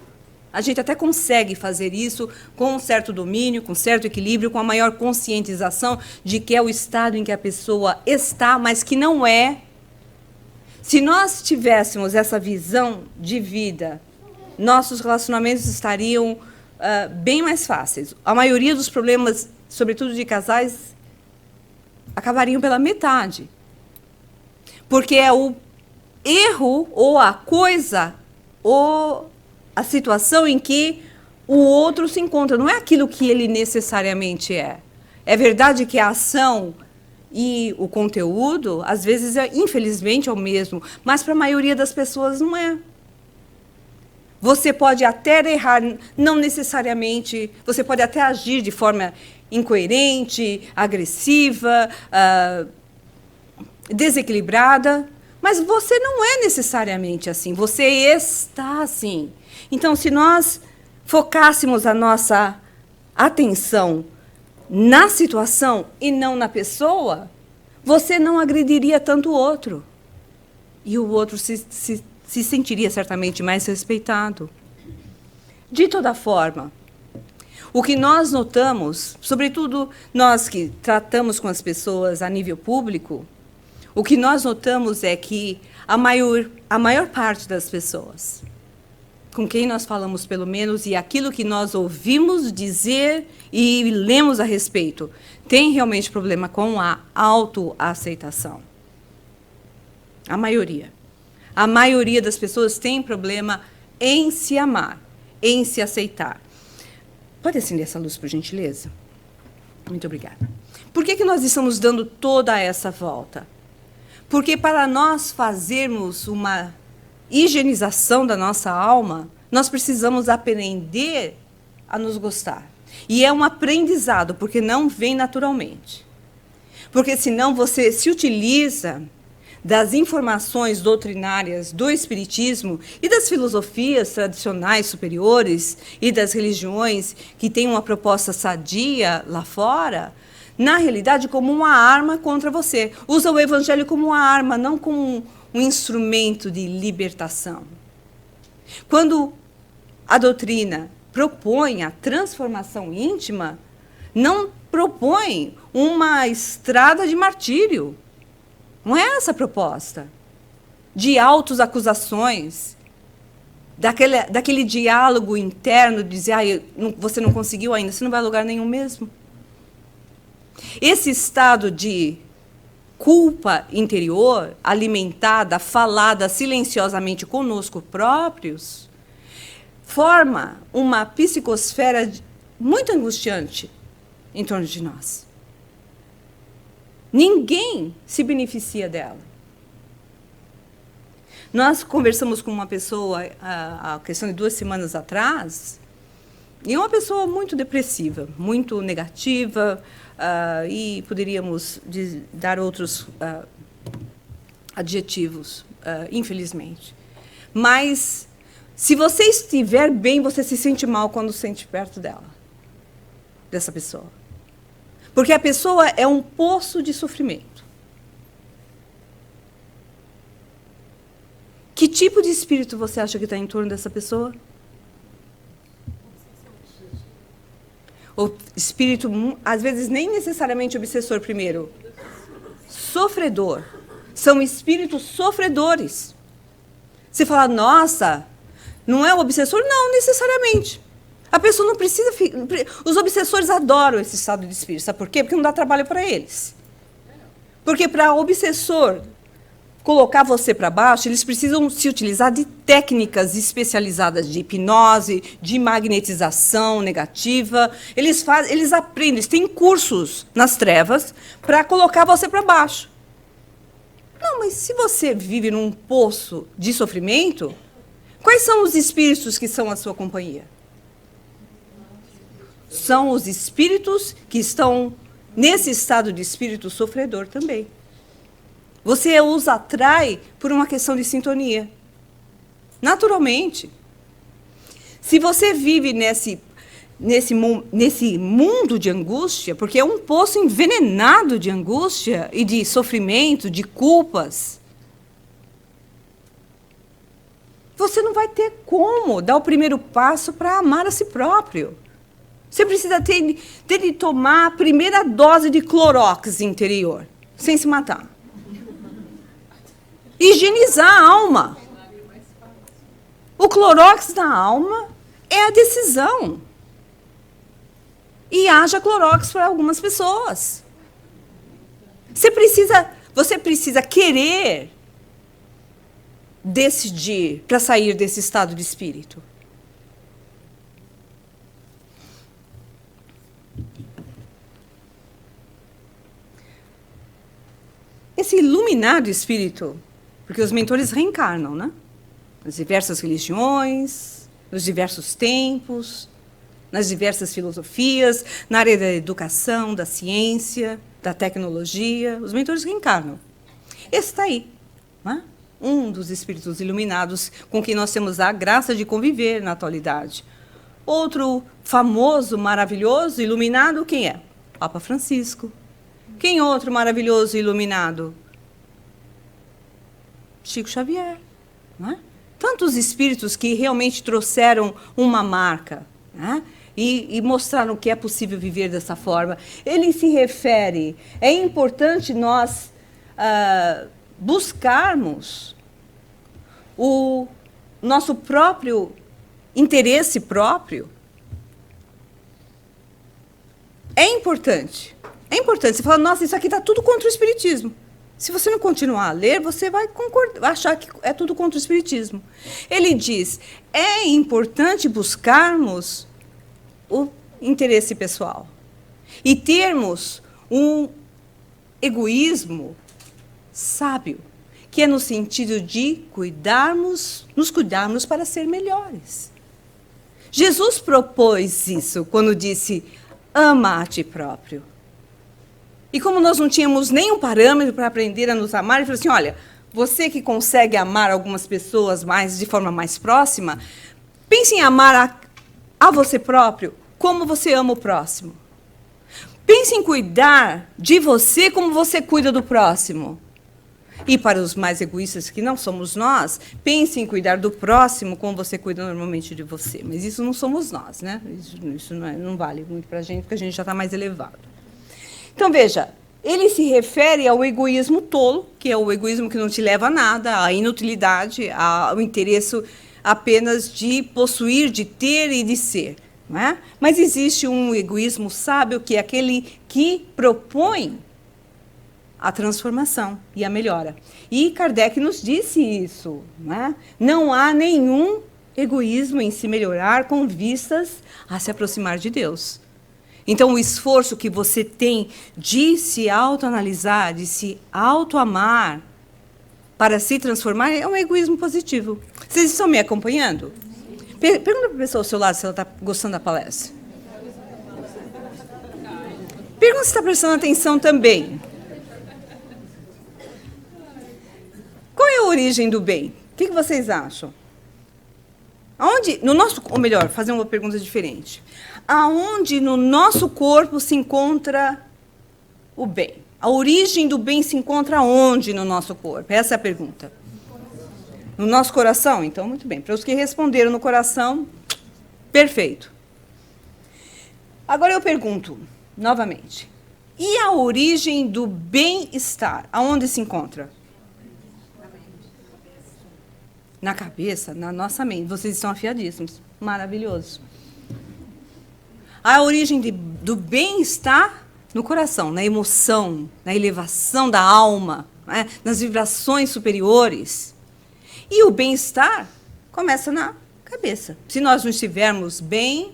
A gente até consegue fazer isso com um certo domínio, com um certo equilíbrio, com a maior conscientização de que é o estado em que a pessoa está, mas que não é. Se nós tivéssemos essa visão de vida, nossos relacionamentos estariam bem mais fáceis. A maioria dos problemas, sobretudo de casais, acabariam pela metade. Porque é o erro ou a coisa ou a situação em que o outro se encontra. Não é aquilo que ele necessariamente é. É verdade que a ação e o conteúdo, às vezes, infelizmente, é o mesmo, mas para a maioria das pessoas não é. Você pode até errar, não necessariamente, você pode até agir de forma incoerente, agressiva, desequilibrada, mas você não é necessariamente assim, você está assim. Então, se nós focássemos a nossa atenção na situação e não na pessoa, você não agrediria tanto o outro. E o outro se sentiria certamente mais respeitado. De toda forma, o que nós notamos, sobretudo nós que tratamos com as pessoas a nível público, o que nós notamos é que a maior parte das pessoas com quem nós falamos, pelo menos, e aquilo que nós ouvimos dizer e lemos a respeito, tem realmente problema com a autoaceitação. A maioria. A maioria das pessoas tem problema em se amar, em se aceitar. Pode acender essa luz, por gentileza? Muito obrigada. Por que nós estamos dando toda essa volta? Porque para nós fazermos uma higienização da nossa alma, nós precisamos aprender a nos gostar. E é um aprendizado, porque não vem naturalmente. Porque senão você se utiliza das informações doutrinárias do Espiritismo e das filosofias tradicionais superiores e das religiões que têm uma proposta sadia lá fora, na realidade, como uma arma contra você. Usa o Evangelho como uma arma, não como um instrumento de libertação. Quando a doutrina propõe a transformação íntima, não propõe uma estrada de martírio. Não é essa a proposta. De autoacusações, daquele diálogo interno, de dizer, você não conseguiu ainda, você não vai a lugar nenhum mesmo. Esse estado de culpa interior, alimentada, falada silenciosamente conosco próprios, forma uma psicosfera muito angustiante em torno de nós. Ninguém se beneficia dela. Nós conversamos com uma pessoa, a questão de 2 semanas atrás, e uma pessoa muito depressiva, muito negativa, e poderíamos dar outros adjetivos, infelizmente. Mas, se você estiver bem, você se sente mal quando se sente perto dela, dessa pessoa. Porque a pessoa é um poço de sofrimento. Que tipo de espírito você acha que está em torno dessa pessoa? O espírito, às vezes, nem necessariamente obsessor primeiro. Sofredor. São espíritos sofredores. Você fala, nossa, não é o obsessor? Não, necessariamente. A pessoa não precisa... Os obsessores adoram esse estado de espírito. Sabe por quê? Porque não dá trabalho para eles. Porque para o obsessor colocar você para baixo, eles precisam se utilizar de técnicas especializadas de hipnose, de magnetização negativa. Eles aprendem, eles têm cursos nas trevas para colocar você para baixo. Não, mas se você vive num poço de sofrimento, quais são os espíritos que são a sua companhia? São os espíritos que estão nesse estado de espírito sofredor também. Você os atrai por uma questão de sintonia. Naturalmente. Se você vive nesse mundo de angústia, porque é um poço envenenado de angústia e de sofrimento, de culpas, você não vai ter como dar o primeiro passo para amar a si próprio. Você precisa ter de tomar a primeira dose de Clorox interior, sem se matar. Higienizar a alma. O Clorox na alma é a decisão. E haja Clorox para algumas pessoas. Você precisa querer decidir para sair desse estado de espírito. Esse iluminado espírito, porque os mentores reencarnam, né? Nas diversas religiões, nos diversos tempos, nas diversas filosofias, na área da educação, da ciência, da tecnologia. Os mentores reencarnam. Esse está aí, né? Um dos espíritos iluminados com quem nós temos a graça de conviver na atualidade. Outro famoso, maravilhoso, iluminado, quem é? Papa Francisco. Quem outro maravilhoso iluminado? Chico Xavier. Não é? Tantos espíritos que realmente trouxeram uma marca, né? E mostraram que é possível viver dessa forma. Ele se refere, é importante nós buscarmos o nosso próprio interesse próprio. É importante. É importante. Você fala, nossa, isso aqui está tudo contra o espiritismo. Se você não continuar a ler, você vai achar que é tudo contra o espiritismo. Ele diz, é importante buscarmos o interesse pessoal e termos um egoísmo sábio, que é no sentido de nos cuidarmos para ser melhores. Jesus propôs isso quando disse, ama a ti próprio. E como nós não tínhamos nenhum parâmetro para aprender a nos amar, ele falou assim, olha, você que consegue amar algumas pessoas de forma mais próxima, pense em amar a você próprio como você ama o próximo. Pense em cuidar de você como você cuida do próximo. E para os mais egoístas, que não somos nós, pense em cuidar do próximo como você cuida normalmente de você. Mas isso não somos nós, né? Isso não vale muito para a gente, porque a gente já está mais elevado. Então, veja, ele se refere ao egoísmo tolo, que é o egoísmo que não te leva a nada, à inutilidade, ao interesse apenas de possuir, de ter e de ser. Não é? Mas existe um egoísmo sábio, que é aquele que propõe a transformação e a melhora. E Kardec nos disse isso, né? Não há nenhum egoísmo em se melhorar com vistas a se aproximar de Deus. Então, o esforço que você tem de se autoanalisar, de se autoamar, para se transformar, é um egoísmo positivo. Vocês estão me acompanhando? Pergunta para a pessoa ao seu lado se ela está gostando da palestra. Pergunta se está prestando atenção também. Qual é a origem do bem? O que vocês acham? Aonde, no nosso, ou melhor, fazer uma pergunta diferente. Aonde no nosso corpo se encontra o bem? A origem do bem se encontra onde no nosso corpo? Essa é a pergunta. No nosso coração? Então, muito bem. Para os que responderam no coração, perfeito. Agora eu pergunto, novamente. E a origem do bem-estar? Aonde se encontra? Na cabeça, na nossa mente. Vocês estão afiadíssimos. Maravilhoso. A origem do bem-estar no coração, na emoção, na elevação da alma, né? Nas vibrações superiores. E o bem-estar começa na cabeça. Se nós não estivermos bem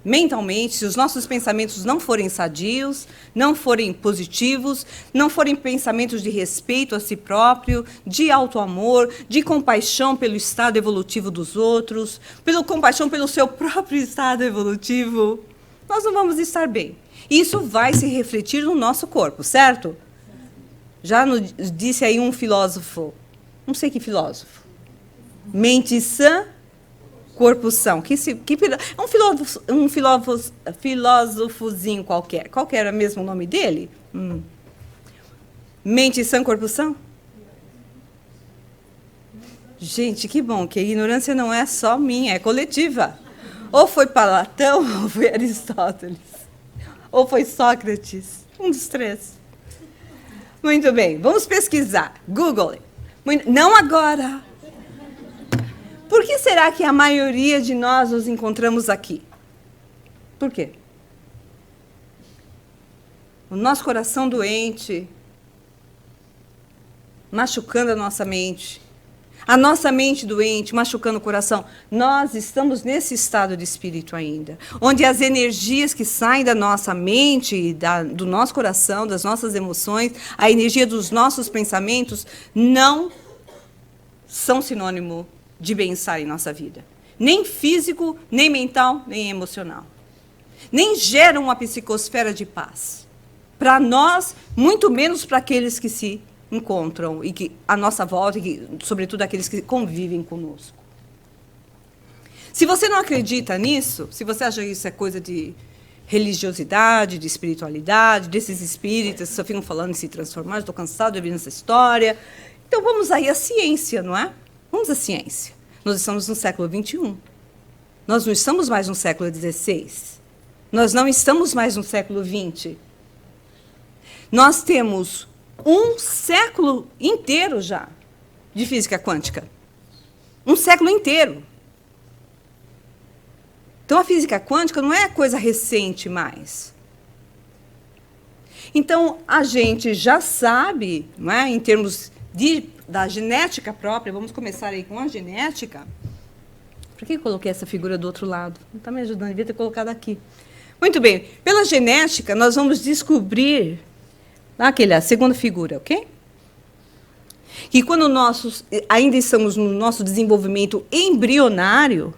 mentalmente, se os nossos pensamentos não forem sadios, não forem positivos, não forem pensamentos de respeito a si próprio, de autoamor, de compaixão pelo estado evolutivo dos outros, compaixão pelo seu próprio estado evolutivo, nós não vamos estar bem. Isso vai se refletir no nosso corpo, certo? Já disse aí um filósofo, não sei que filósofo, mente sã, corpo são. Um filósofozinho qualquer. Qual que era mesmo o nome dele? Mente sã, corpo são? Gente, que bom, que a ignorância não é só minha, é coletiva. Ou foi Platão, ou foi Aristóteles, ou foi Sócrates, um dos três. Muito bem, vamos pesquisar. Google. Não agora. Por que será que a maioria de nós nos encontramos aqui? Por quê? O nosso coração doente, machucando a nossa mente doente, machucando o coração. Nós estamos nesse estado de espírito ainda, onde as energias que saem da nossa mente, do nosso coração, das nossas emoções, a energia dos nossos pensamentos, não são sinônimo de bem-estar em nossa vida. Nem físico, nem mental, nem emocional. Nem geram uma psicosfera de paz. Para nós, muito menos para aqueles que se encontram e que à nossa volta, e sobretudo aqueles que convivem conosco. Se você não acredita nisso, se você acha que isso é coisa de religiosidade, de espiritualidade, desses espíritas que só ficam falando em se transformar, estou cansado de ouvir essa história, então vamos aí à ciência, não é? Vamos à ciência. Nós estamos no século XXI. Nós não estamos mais no século XVI. Nós não estamos mais no século XX. Nós temos um século inteiro já de física quântica. Um século inteiro. Então, a física quântica não é coisa recente mais. Então, a gente já sabe, não é, em termos da genética própria, vamos começar aí com a genética. Por que eu coloquei essa figura do outro lado? Não está me ajudando, devia ter colocado aqui. Muito bem, pela genética, nós vamos descobrir, a segunda figura, ok? Que quando ainda estamos no nosso desenvolvimento embrionário,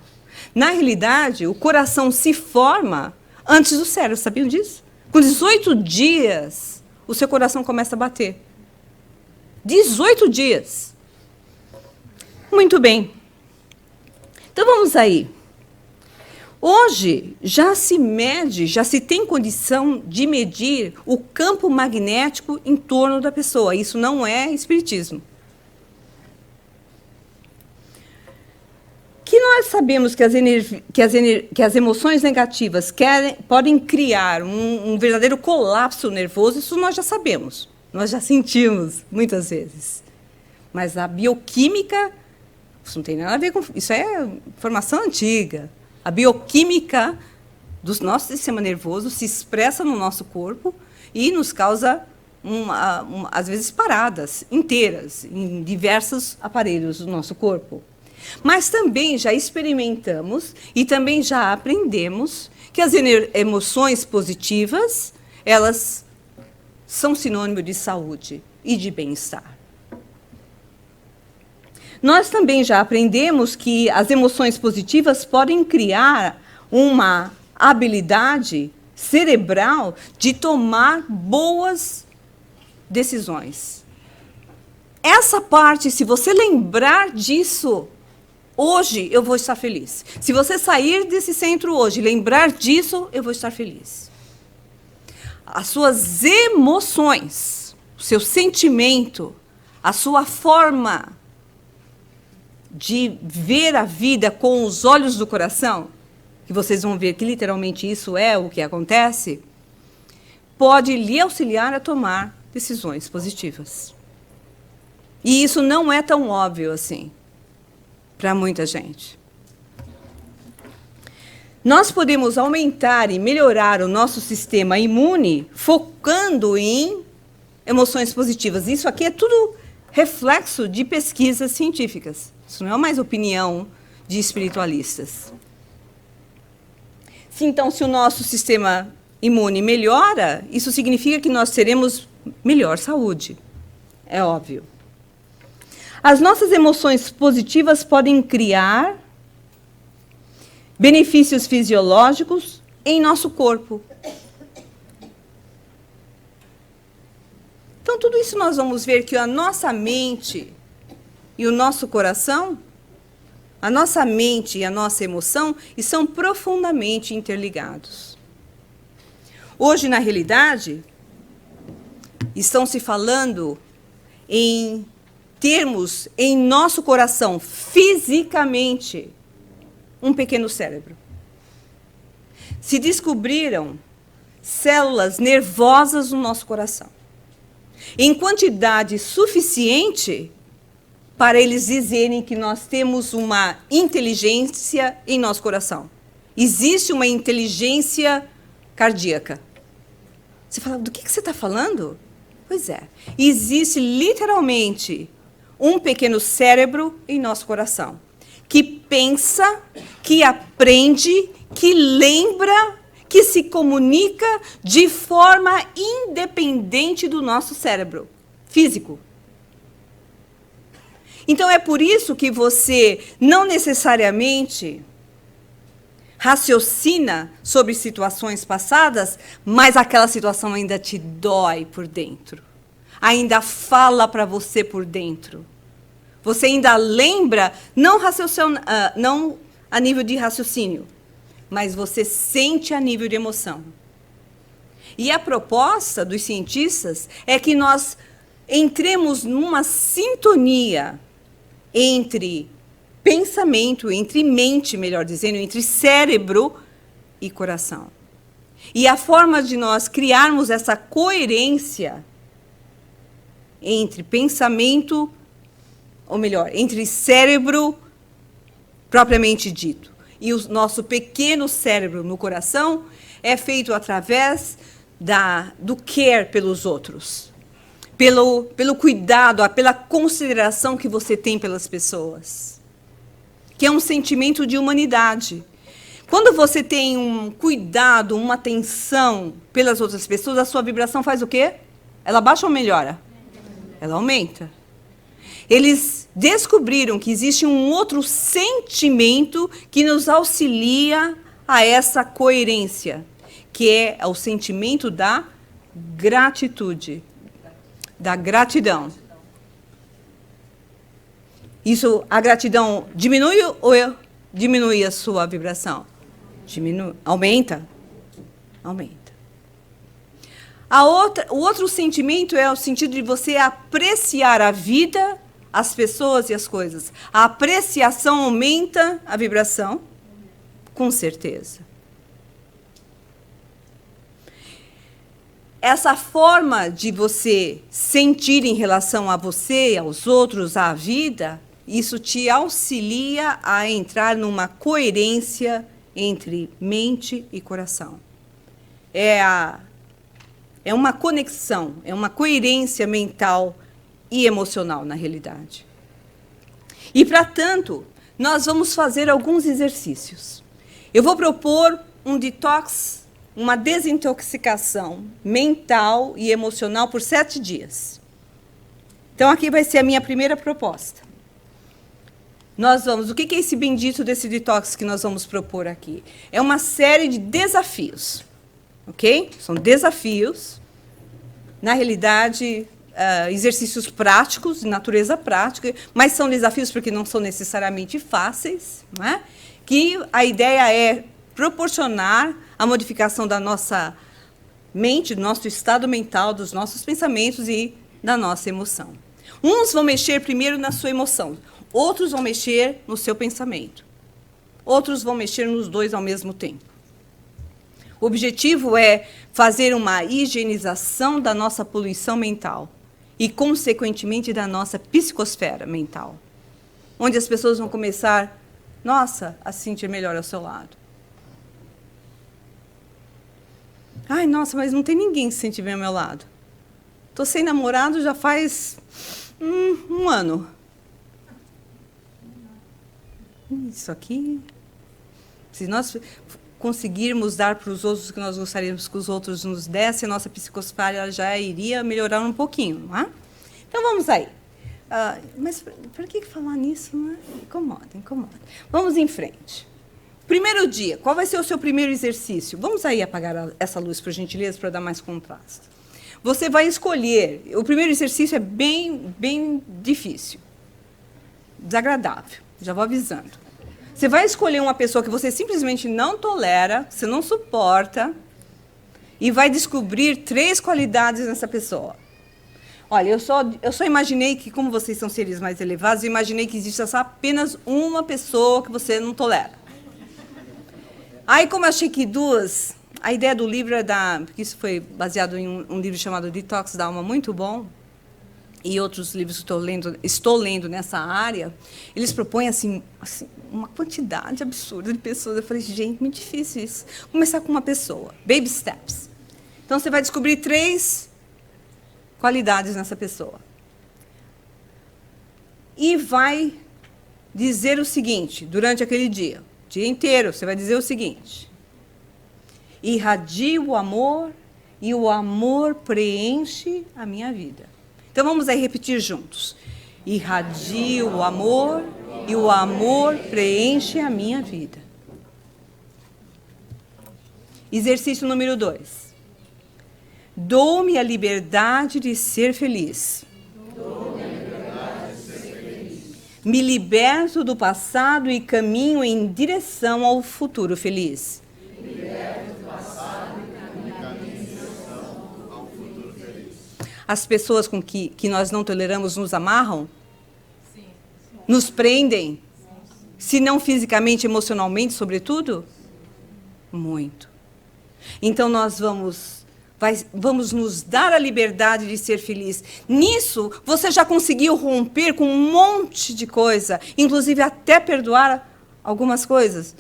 na realidade, o coração se forma antes do cérebro, sabiam disso? Com 18 dias, o seu coração começa a bater. 18 dias. Muito bem. Então, vamos aí. Hoje, já se tem condição de medir o campo magnético em torno da pessoa. Isso não é espiritismo. Que nós sabemos que as emoções negativas podem criar um verdadeiro colapso nervoso, isso nós já sabemos. Nós já sentimos, muitas vezes. Mas a bioquímica, isso não tem nada a ver com... Isso é informação antiga. A bioquímica do nosso sistema nervoso se expressa no nosso corpo e nos causa às vezes paradas, inteiras, em diversos aparelhos do nosso corpo. Mas também já experimentamos e também já aprendemos que as emoções positivas, elas são sinônimo de saúde e de bem-estar. Nós também já aprendemos que as emoções positivas podem criar uma habilidade cerebral de tomar boas decisões. Essa parte, se você lembrar disso, hoje eu vou estar feliz. Se você sair desse centro hoje e lembrar disso, eu vou estar feliz. As suas emoções, o seu sentimento, a sua forma de ver a vida com os olhos do coração, que vocês vão ver que literalmente isso é o que acontece, pode lhe auxiliar a tomar decisões positivas. E isso não é tão óbvio assim para muita gente. Nós podemos aumentar e melhorar o nosso sistema imune focando em emoções positivas. Isso aqui é tudo reflexo de pesquisas científicas. Isso não é mais opinião de espiritualistas. Então, se o nosso sistema imune melhora, isso significa que nós teremos melhor saúde. É óbvio. As nossas emoções positivas podem criar benefícios fisiológicos em nosso corpo. Então, tudo isso nós vamos ver que a nossa mente e o nosso coração, a nossa mente e a nossa emoção estão profundamente interligados. Hoje, na realidade, estão se falando em termos em nosso coração, fisicamente, um pequeno cérebro. Se descobriram células nervosas no nosso coração, em quantidade suficiente para eles dizerem que nós temos uma inteligência em nosso coração. Existe uma inteligência cardíaca. Você fala, do que você está falando? Pois é, existe literalmente um pequeno cérebro em nosso coração, que pensa, que aprende, que lembra, que se comunica de forma independente do nosso cérebro físico. Então, é por isso que você não necessariamente raciocina sobre situações passadas, mas aquela situação ainda te dói por dentro. Ainda fala para você por dentro. Você ainda lembra, não a nível de raciocínio, mas você sente a nível de emoção. E a proposta dos cientistas é que nós entremos numa sintonia entre pensamento, entre mente, melhor dizendo, entre cérebro e coração. E a forma de nós criarmos essa coerência entre pensamento, ou melhor, entre cérebro propriamente dito e o nosso pequeno cérebro no coração é feito através do care pelos outros. Pelo cuidado, pela consideração que você tem pelas pessoas, que é um sentimento de humanidade. Quando você tem um cuidado, uma atenção pelas outras pessoas, a sua vibração faz o quê? Ela baixa ou melhora? Ela aumenta. Eles descobriram que existe um outro sentimento que nos auxilia a essa coerência, que é o sentimento da gratitude. Da gratidão. Isso, a gratidão diminui ou diminui a sua vibração? Diminui, aumenta? Aumenta. O outro sentimento é o sentido de você apreciar a vida, as pessoas e as coisas. A apreciação aumenta a vibração? Com certeza. Essa forma de você sentir em relação a você, aos outros, à vida, isso te auxilia a entrar numa coerência entre mente e coração. É É uma conexão, é uma coerência mental e emocional, na realidade. E, para tanto, nós vamos fazer alguns exercícios. Eu vou propor um detox, uma desintoxicação mental e emocional por 7 dias. Então, aqui vai ser a minha primeira proposta. O que é esse bendito desse detox que nós vamos propor aqui? É uma série de desafios, ok? São desafios, na realidade, exercícios práticos, de natureza prática, mas são desafios porque não são necessariamente fáceis, não é? Que a ideia é proporcionar a modificação da nossa mente, do nosso estado mental, dos nossos pensamentos e da nossa emoção. Uns vão mexer primeiro na sua emoção, outros vão mexer no seu pensamento, outros vão mexer nos dois ao mesmo tempo. O objetivo é fazer uma higienização da nossa poluição mental e, consequentemente, da nossa psicosfera mental, onde as pessoas vão começar, nossa, a se sentir melhor ao seu lado. Ai, nossa, mas não tem ninguém que se sente bem ao meu lado. Estou sem namorado já faz um ano. Isso aqui, se nós conseguirmos dar para os outros o que nós gostaríamos que os outros nos dessem, a nossa psicosfera já iria melhorar um pouquinho, não é? Então, vamos aí. Mas, para que falar nisso? Não é? Incomoda. Vamos em frente. Primeiro dia, qual vai ser o seu primeiro exercício? Vamos aí apagar essa luz, por gentileza, para dar mais contraste. Você vai escolher, o primeiro exercício é bem difícil, desagradável, já vou avisando. Você vai escolher uma pessoa que você simplesmente não tolera, você não suporta, e vai descobrir 3 qualidades nessa pessoa. Olha, eu só imaginei que, como vocês são seres mais elevados, eu imaginei que existe só apenas uma pessoa que você não tolera. Aí, como eu achei que 2, a ideia do livro é porque isso foi baseado em um livro chamado Detox da Alma, muito bom, e outros livros que estou lendo nessa área, eles propõem assim, uma quantidade absurda de pessoas. Eu falei, gente, muito difícil isso. Começar com uma pessoa, baby steps. Então, você vai descobrir 3 qualidades nessa pessoa. E vai dizer o seguinte, durante aquele dia inteiro, você vai dizer o seguinte: irradio o amor e o amor preenche a minha vida. Então, vamos aí repetir juntos. Irradio o amor e o amor preenche a minha vida. Exercício número 2. Dou-me a liberdade de ser feliz. Me liberto do passado e caminho em direção ao futuro feliz. As pessoas com que nós não toleramos nos amarram? Sim. Nos prendem? Se não fisicamente, emocionalmente, sobretudo? Muito. Então, nós vamos nos dar a liberdade de ser feliz. Nisso, você já conseguiu romper com um monte de coisa, inclusive até perdoar algumas coisas.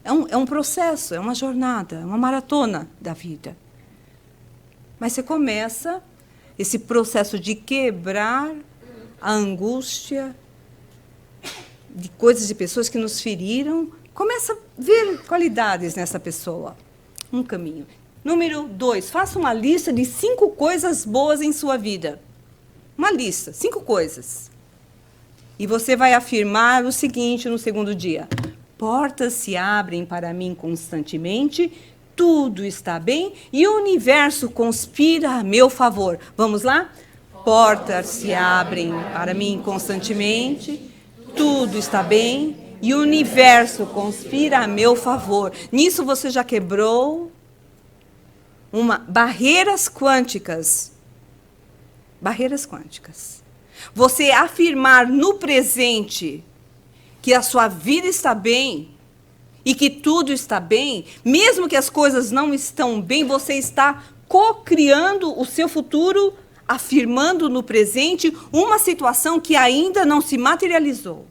É um processo, é uma jornada, é uma maratona da vida. Mas você começa esse processo de quebrar a angústia de coisas, de pessoas que nos feriram, começa a ver qualidades nessa pessoa. Um caminho. Número 2, faça uma lista de 5 coisas boas em sua vida. Uma lista, 5 coisas. E você vai afirmar o seguinte no segundo dia: portas se abrem para mim constantemente, tudo está bem e o universo conspira a meu favor. Vamos lá? Portas se abrem para mim constantemente, tudo está bem e o universo conspira a meu favor. Nisso você já quebrou barreiras quânticas. Barreiras quânticas. Você afirmar no presente que a sua vida está bem e que tudo está bem, mesmo que as coisas não estão bem, você está co-criando o seu futuro, afirmando no presente uma situação que ainda não se materializou.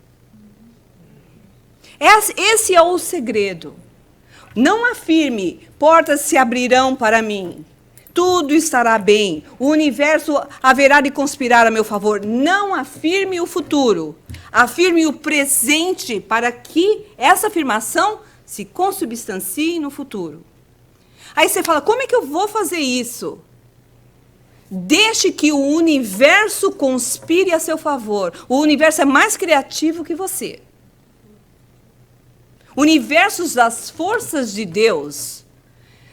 Esse é o segredo. Não afirme, portas se abrirão para mim, tudo estará bem, o universo haverá de conspirar a meu favor. Não afirme o futuro, afirme o presente para que essa afirmação se consubstancie no futuro. Aí você fala, como é que eu vou fazer isso? Deixe que o universo conspire a seu favor. O universo é mais criativo que você. O universo das forças de Deus,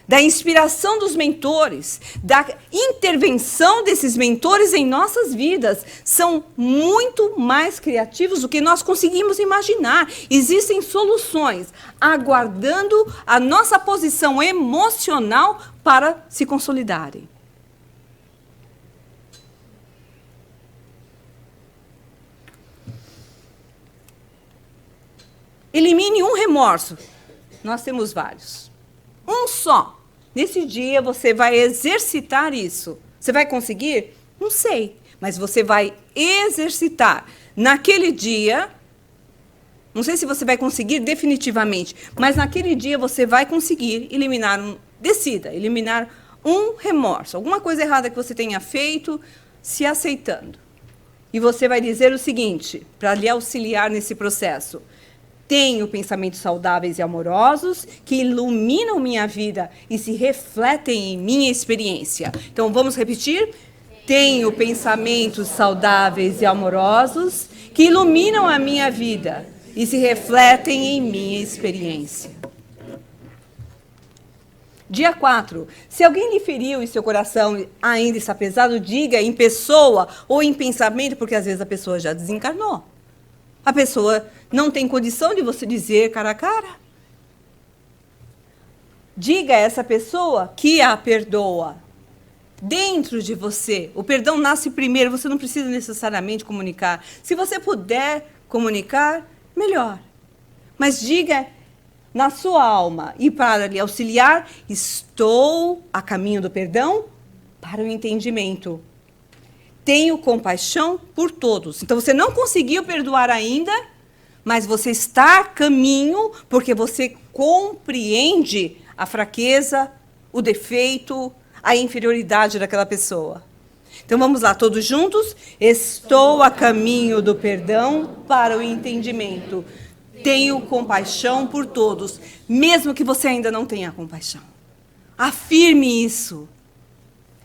da inspiração dos mentores, da intervenção desses mentores em nossas vidas, são muito mais criativos do que nós conseguimos imaginar. Existem soluções aguardando a nossa posição emocional para se consolidarem. Elimine um remorso. Nós temos vários. Um só. Nesse dia você vai exercitar isso. Você vai conseguir? Não sei. Mas você vai exercitar. Naquele dia, não sei se você vai conseguir definitivamente, mas naquele dia você vai conseguir eliminar eliminar um remorso. Alguma coisa errada que você tenha feito, se aceitando. E você vai dizer o seguinte, para lhe auxiliar nesse processo. Tenho pensamentos saudáveis e amorosos que iluminam minha vida e se refletem em minha experiência. Então, vamos repetir? Tenho pensamentos saudáveis e amorosos que iluminam a minha vida e se refletem em minha experiência. Dia 4. Se alguém lhe feriu e seu coração ainda está pesado, diga em pessoa ou em pensamento, porque às vezes a pessoa já desencarnou. A pessoa não tem condição de você dizer cara a cara. Diga a essa pessoa que a perdoa. Dentro de você. O perdão nasce primeiro, você não precisa necessariamente comunicar. Se você puder comunicar, melhor. Mas diga na sua alma e para lhe auxiliar, estou a caminho do perdão para o entendimento. Tenho compaixão por todos. Então, você não conseguiu perdoar ainda, mas você está a caminho porque você compreende a fraqueza, o defeito, a inferioridade daquela pessoa. Então, vamos lá, todos juntos. Estou a caminho do perdão para o entendimento. Tenho compaixão por todos, mesmo que você ainda não tenha compaixão. Afirme isso.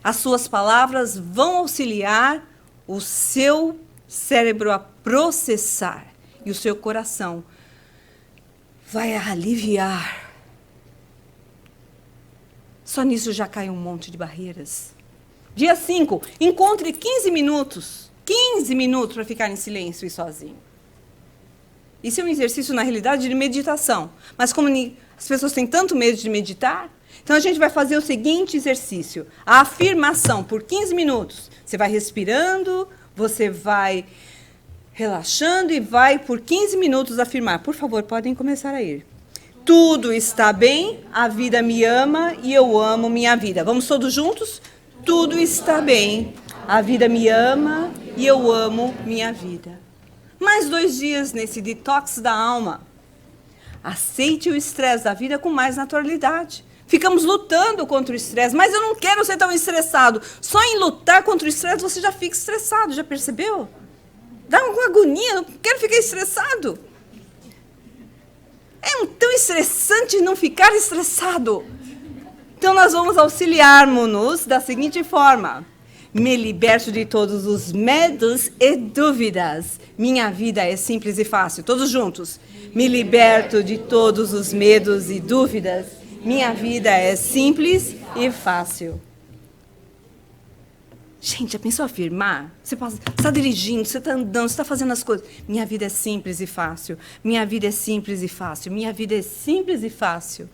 As suas palavras vão auxiliar o seu cérebro a processar. E o seu coração vai aliviar. Só nisso já cai um monte de barreiras. Dia 5, encontre 15 minutos. 15 minutos para ficar em silêncio e sozinho. Isso é um exercício, na realidade, de meditação. Mas como as pessoas têm tanto medo de meditar, então a gente vai fazer o seguinte exercício. A afirmação por 15 minutos. Você vai respirando, você vai relaxando e vai por 15 minutos afirmar. Por favor, podem começar a ir. Tudo está bem, a vida me ama e eu amo minha vida. Vamos todos juntos? Tudo está bem, a vida me ama e eu amo minha vida. Mais 2 dias nesse detox da alma. Aceite o estresse da vida com mais naturalidade. Ficamos lutando contra o estresse, mas eu não quero ser tão estressado. Só em lutar contra o estresse você já fica estressado, já percebeu? Dá uma agonia, não quero ficar estressado. É tão estressante não ficar estressado. Então nós vamos auxiliar-nos da seguinte forma. Me liberto de todos os medos e dúvidas. Minha vida é simples e fácil. Todos juntos. Me liberto de todos os medos e dúvidas. Minha vida é simples e fácil. Gente, já pensou afirmar? Você está dirigindo, você está andando, você está fazendo as coisas. Minha vida é simples e fácil. Minha vida é simples e fácil. Minha vida é simples e fácil.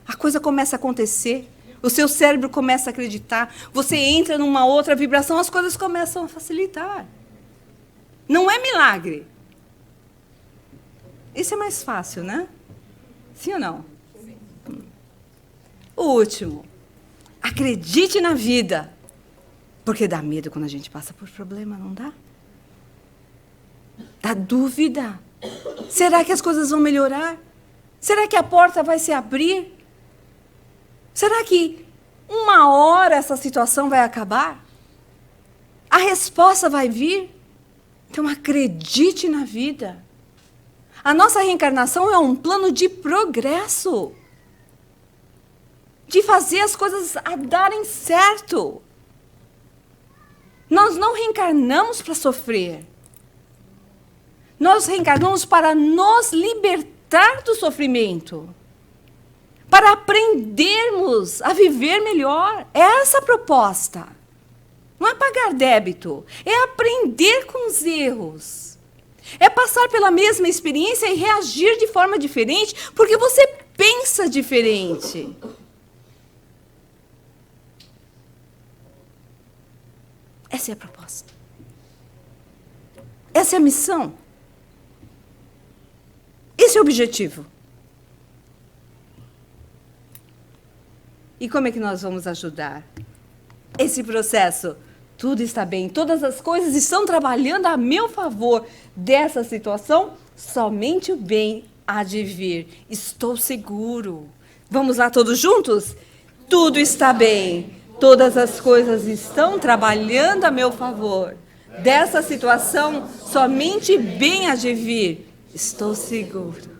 A coisa começa a acontecer. O seu cérebro começa a acreditar. Você entra numa outra vibração, as coisas começam a facilitar. Não é milagre. Isso é mais fácil, né? Sim ou não? O último, acredite na vida, porque dá medo quando a gente passa por problema, não dá? Dá dúvida. Será que as coisas vão melhorar? Será que a porta vai se abrir? Será que Uma hora essa situação vai acabar. A resposta vai vir. Então, acredite na vida. A nossa reencarnação é um plano de progresso. De fazer as coisas a darem certo. Nós não reencarnamos para sofrer. Nós reencarnamos para nos libertar do sofrimento. Para aprendermos a viver melhor. É essa a proposta. Não é pagar débito. É aprender com os erros. É passar pela mesma experiência e reagir de forma diferente, porque você pensa diferente. Essa é a proposta. Essa é a missão. Esse é o objetivo. E como é que nós vamos ajudar? Esse processo, tudo está bem, todas as coisas estão trabalhando a meu favor. Dessa situação, somente o bem há de vir. Estou seguro. Vamos lá todos juntos? Tudo está bem. Todas as coisas estão trabalhando a meu favor. Dessa situação, somente bem há de vir. Estou seguro.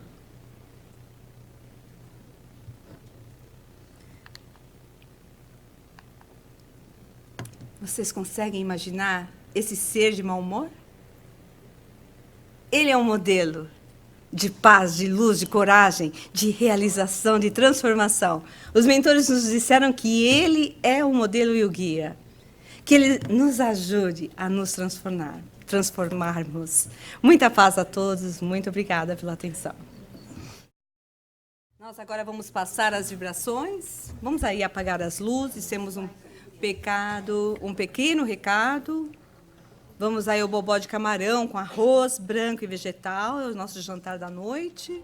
Vocês conseguem imaginar esse ser de mau humor? Ele é um modelo de paz, de luz, de coragem, de realização, de transformação. Os mentores nos disseram que ele é o modelo e o guia. Que ele nos ajude a nos transformarmos. Muita paz a todos. Muito obrigada pela atenção. Nós agora vamos passar as vibrações. Vamos aí apagar as luzes. Temos um pequeno recado. Vamos aí ao bobó de camarão com arroz branco e vegetal. É o nosso jantar da noite.